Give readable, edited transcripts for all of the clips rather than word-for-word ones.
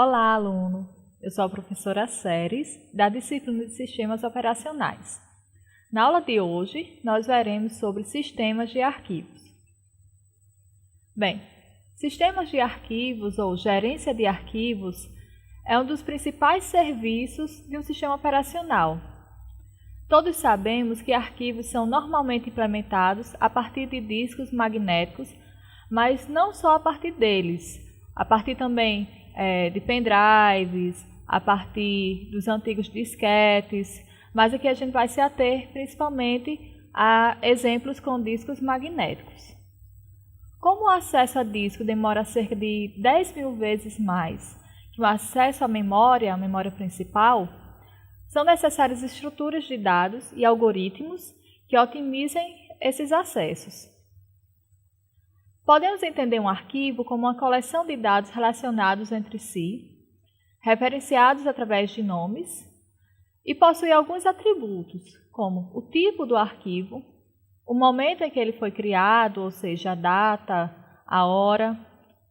Olá, aluno! Eu sou a professora Ceres, da disciplina de Sistemas Operacionais. Na aula de hoje, nós veremos sobre sistemas de arquivos. Bem, sistemas de arquivos ou gerência de arquivos é um dos principais serviços de um sistema operacional. Todos sabemos que arquivos são normalmente implementados a partir de discos magnéticos, mas não só a partir deles, a partir também de pendrives, a partir dos antigos disquetes, mas aqui a gente vai se ater principalmente a exemplos com discos magnéticos. Como o acesso a disco demora cerca de 10.000 vezes mais que o acesso à memória, a memória principal, são necessárias estruturas de dados e algoritmos que otimizem esses acessos. Podemos entender um arquivo como uma coleção de dados relacionados entre si, referenciados através de nomes, e possui alguns atributos, como o tipo do arquivo, o momento em que ele foi criado, ou seja, a data, a hora,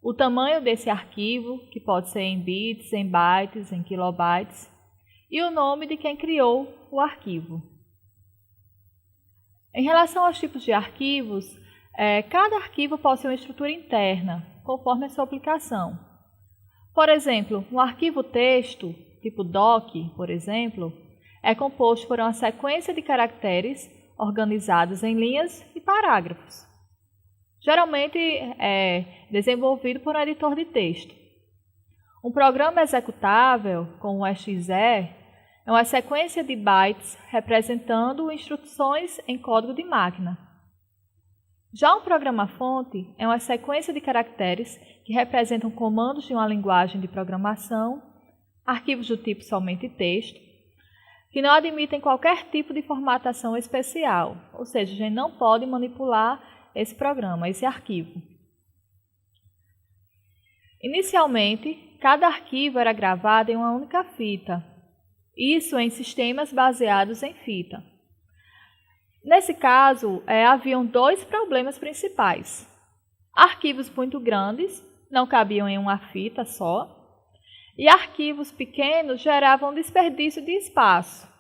o tamanho desse arquivo, que pode ser em bits, em bytes, em kilobytes, e o nome de quem criou o arquivo. Em relação aos tipos de arquivos, cada arquivo possui uma estrutura interna, conforme a sua aplicação. Por exemplo, um arquivo texto, tipo doc, por exemplo, é composto por uma sequência de caracteres organizados em linhas e parágrafos. Geralmente é desenvolvido por um editor de texto. Um programa executável, como o exe, é uma sequência de bytes representando instruções em código de máquina. Já um programa-fonte é uma sequência de caracteres que representam comandos de uma linguagem de programação, arquivos do tipo somente texto, que não admitem qualquer tipo de formatação especial, ou seja, a gente não pode manipular esse programa, esse arquivo. Inicialmente, cada arquivo era gravado em uma única fita, isso em sistemas baseados em fita. Nesse caso, haviam dois problemas principais. Arquivos muito grandes não cabiam em uma fita só, e arquivos pequenos geravam desperdício de espaço.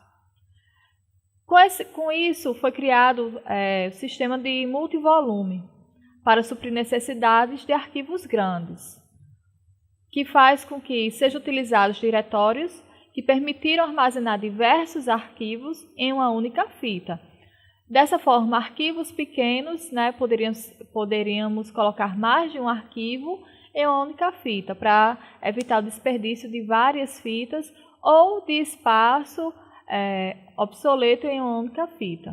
Com isso, foi criado o sistema de multivolume para suprir necessidades de arquivos grandes, que faz com que sejam utilizados diretórios que permitiram armazenar diversos arquivos em uma única fita. Dessa forma, arquivos pequenos, poderíamos colocar mais de um arquivo em uma única fita, para evitar o desperdício de várias fitas ou de espaço obsoleto em uma única fita.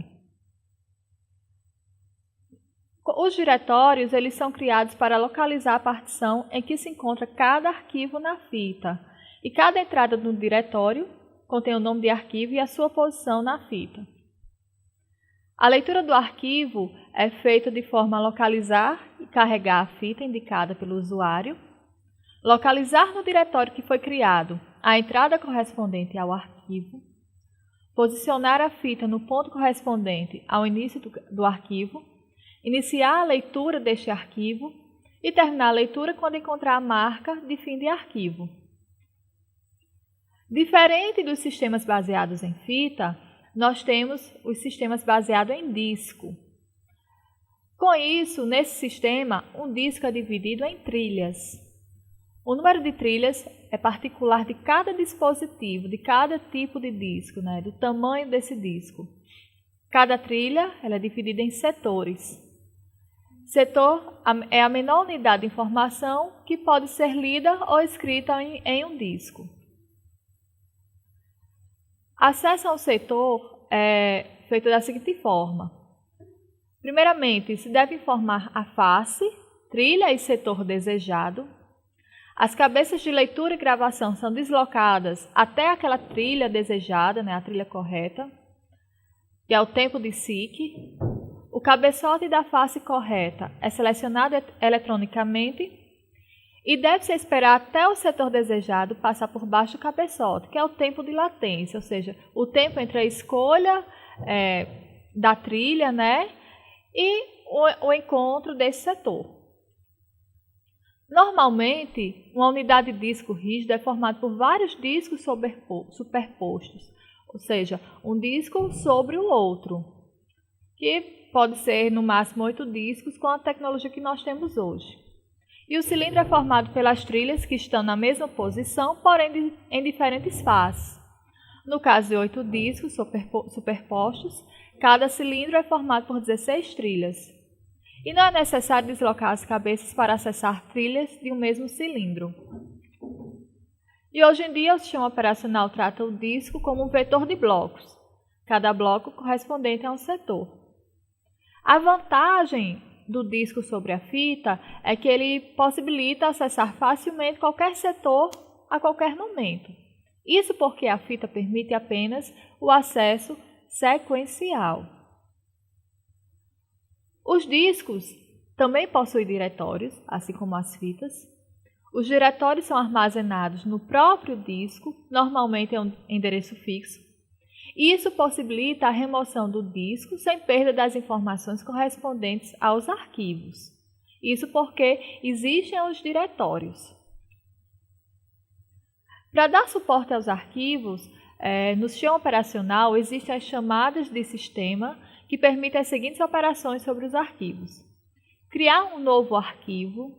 Os diretórios eles são criados para localizar a partição em que se encontra cada arquivo na fita, e cada entrada no diretório contém o nome de arquivo e a sua posição na fita. A leitura do arquivo é feita de forma a localizar e carregar a fita indicada pelo usuário, localizar no diretório que foi criado a entrada correspondente ao arquivo, posicionar a fita no ponto correspondente ao início do arquivo, iniciar a leitura deste arquivo e terminar a leitura quando encontrar a marca de fim de arquivo. Diferente dos sistemas baseados em fita, nós temos os sistemas baseados em disco. Com isso, nesse sistema, um disco é dividido em trilhas. O número de trilhas é particular de cada dispositivo, de cada tipo de disco, do tamanho desse disco. Cada trilha ela é dividida em setores. Setor é a menor unidade de informação que pode ser lida ou escrita em um disco. Acesso ao setor é feito da seguinte forma. Primeiramente, se deve informar a face, trilha e setor desejado. As cabeças de leitura e gravação são deslocadas até aquela trilha desejada, a trilha correta, que é o tempo de SIC. O cabeçote da face correta é selecionado eletronicamente e deve-se esperar até o setor desejado passar por baixo do cabeçote, que é o tempo de latência, ou seja, o tempo entre a escolha da trilha e o encontro desse setor. Normalmente, uma unidade de disco rígido é formada por vários discos superpostos, ou seja, um disco sobre o outro, que pode ser no máximo 8 discos com a tecnologia que nós temos hoje. E o cilindro é formado pelas trilhas que estão na mesma posição, porém em diferentes faces. No caso de 8 discos superpostos, cada cilindro é formado por 16 trilhas. E não é necessário deslocar as cabeças para acessar trilhas de um mesmo cilindro. E hoje em dia o sistema operacional trata o disco como um vetor de blocos, cada bloco correspondente a um setor. A vantagem do disco sobre a fita é que ele possibilita acessar facilmente qualquer setor a qualquer momento. Isso porque a fita permite apenas o acesso sequencial. Os discos também possuem diretórios, assim como as fitas. Os diretórios são armazenados no próprio disco, normalmente em um endereço fixo. Isso possibilita a remoção do disco sem perda das informações correspondentes aos arquivos. Isso porque existem os diretórios. Para dar suporte aos arquivos, no sistema operacional existem as chamadas de sistema que permitem as seguintes operações sobre os arquivos: criar um novo arquivo,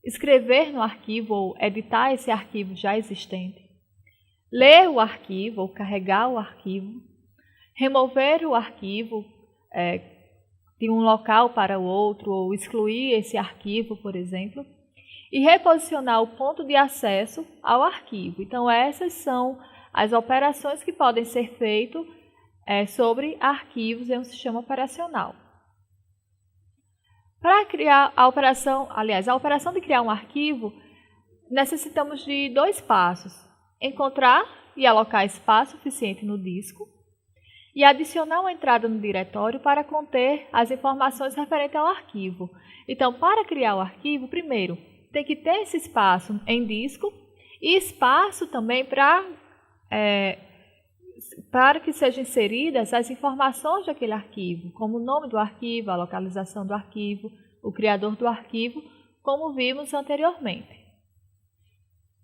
escrever no arquivo ou editar esse arquivo já existente, ler o arquivo ou carregar o arquivo, remover o arquivo de um local para o outro ou excluir esse arquivo, por exemplo, e reposicionar o ponto de acesso ao arquivo. Então, essas são as operações que podem ser feitas sobre arquivos em um sistema operacional. Para criar a operação de criar um arquivo, necessitamos de 2 passos: encontrar e alocar espaço suficiente no disco e adicionar uma entrada no diretório para conter as informações referentes ao arquivo. Então, para criar o arquivo, primeiro, tem que ter esse espaço em disco e espaço também para que sejam inseridas as informações daquele arquivo, como o nome do arquivo, a localização do arquivo, o criador do arquivo, como vimos anteriormente.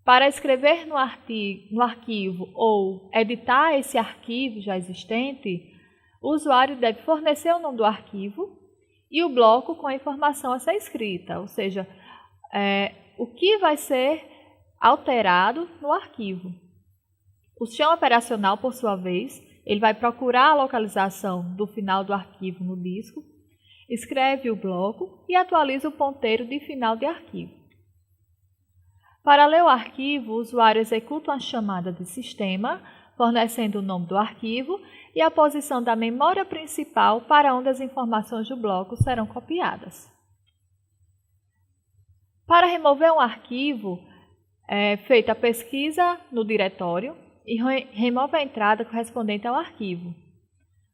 Para escrever no arquivo ou editar esse arquivo já existente, o usuário deve fornecer o nome do arquivo e o bloco com a informação a ser escrita, ou seja, o que vai ser alterado no arquivo. O sistema operacional, por sua vez, ele vai procurar a localização do final do arquivo no disco, escreve o bloco e atualiza o ponteiro de final de arquivo. Para ler o arquivo, o usuário executa uma chamada de sistema, fornecendo o nome do arquivo e a posição da memória principal para onde as informações do bloco serão copiadas. Para remover um arquivo, é feita a pesquisa no diretório e remove a entrada correspondente ao arquivo.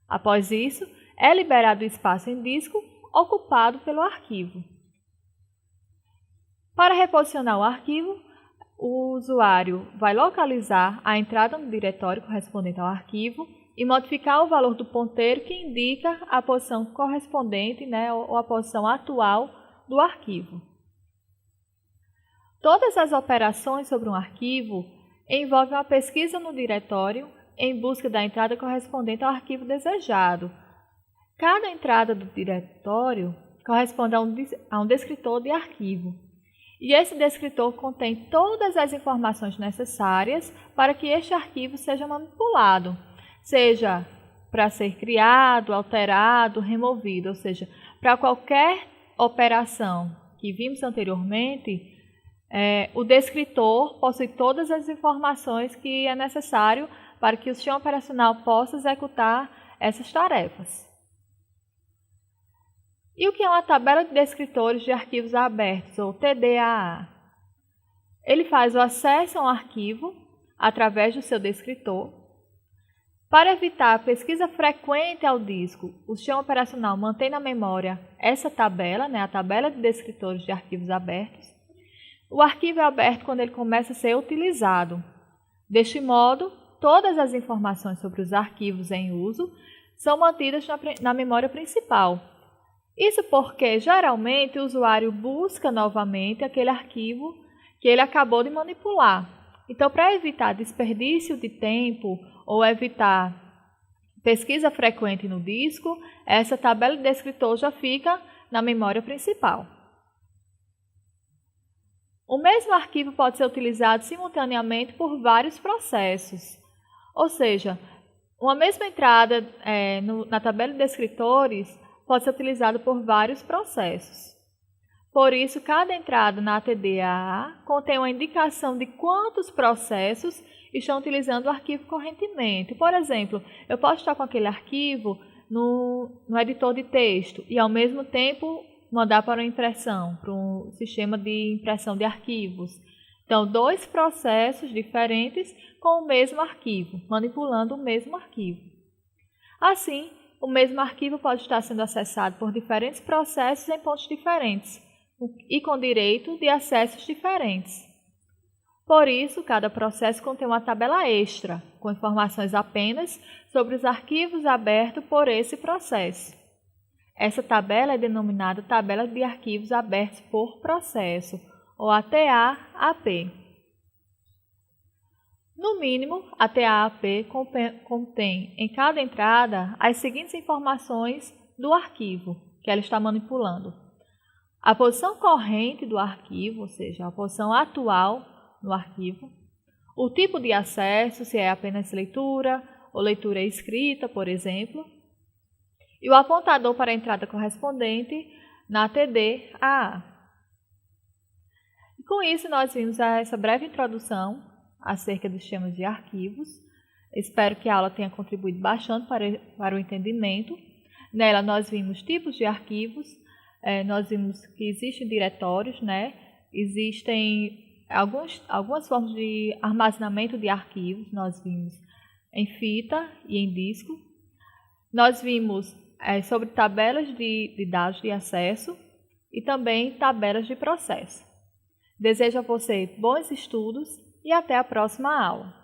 Após isso, é liberado o espaço em disco ocupado pelo arquivo. Para reposicionar o arquivo, o usuário vai localizar a entrada no diretório correspondente ao arquivo e modificar o valor do ponteiro que indica a posição correspondente, ou a posição atual do arquivo. Todas as operações sobre um arquivo envolvem uma pesquisa no diretório em busca da entrada correspondente ao arquivo desejado. Cada entrada do diretório corresponde a um descritor de arquivo. E esse descritor contém todas as informações necessárias para que este arquivo seja manipulado, seja para ser criado, alterado, removido, ou seja, para qualquer operação que vimos anteriormente, o descritor possui todas as informações que é necessário para que o sistema operacional possa executar essas tarefas. E o que é uma tabela de descritores de arquivos abertos, ou TDAA? Ele faz o acesso a um arquivo através do seu descritor. Para evitar a pesquisa frequente ao disco, o sistema operacional mantém na memória essa tabela, a tabela de descritores de arquivos abertos. O arquivo é aberto quando ele começa a ser utilizado. Deste modo, todas as informações sobre os arquivos em uso são mantidas na memória principal. Isso porque, geralmente, o usuário busca novamente aquele arquivo que ele acabou de manipular. Então, para evitar desperdício de tempo ou evitar pesquisa frequente no disco, essa tabela de descritor já fica na memória principal. O mesmo arquivo pode ser utilizado simultaneamente por vários processos. Ou seja, uma mesma entrada na tabela de descritores pode ser utilizada por vários processos. Por isso, cada entrada na ATD-AA contém uma indicação de quantos processos estão utilizando o arquivo correntemente. Por exemplo, eu posso estar com aquele arquivo no editor de texto e, ao mesmo tempo, mandar para uma impressão, para um sistema de impressão de arquivos. Então, 2 processos diferentes com o mesmo arquivo, manipulando o mesmo arquivo. Assim, o mesmo arquivo pode estar sendo acessado por diferentes processos em pontos diferentes e com direito de acessos diferentes. Por isso, cada processo contém uma tabela extra, com informações apenas sobre os arquivos abertos por esse processo. Essa tabela é denominada Tabela de Arquivos Abertos por Processo, ou ATA-AP. No mínimo, a TAAP contém em cada entrada as seguintes informações do arquivo que ela está manipulando: a posição corrente do arquivo, ou seja, a posição atual no arquivo, o tipo de acesso, se é apenas leitura ou leitura escrita, por exemplo, e o apontador para a entrada correspondente na ATD-AA. Com isso, nós vimos essa breve introdução acerca dos sistemas de arquivos. Espero que a aula tenha contribuído bastante para o entendimento. Nela, nós vimos tipos de arquivos, nós vimos que existem diretórios, existem algumas formas de armazenamento de arquivos, nós vimos em fita e em disco. Nós vimos sobre tabelas de dados de acesso e também tabelas de processo. Desejo a você bons estudos e até a próxima aula.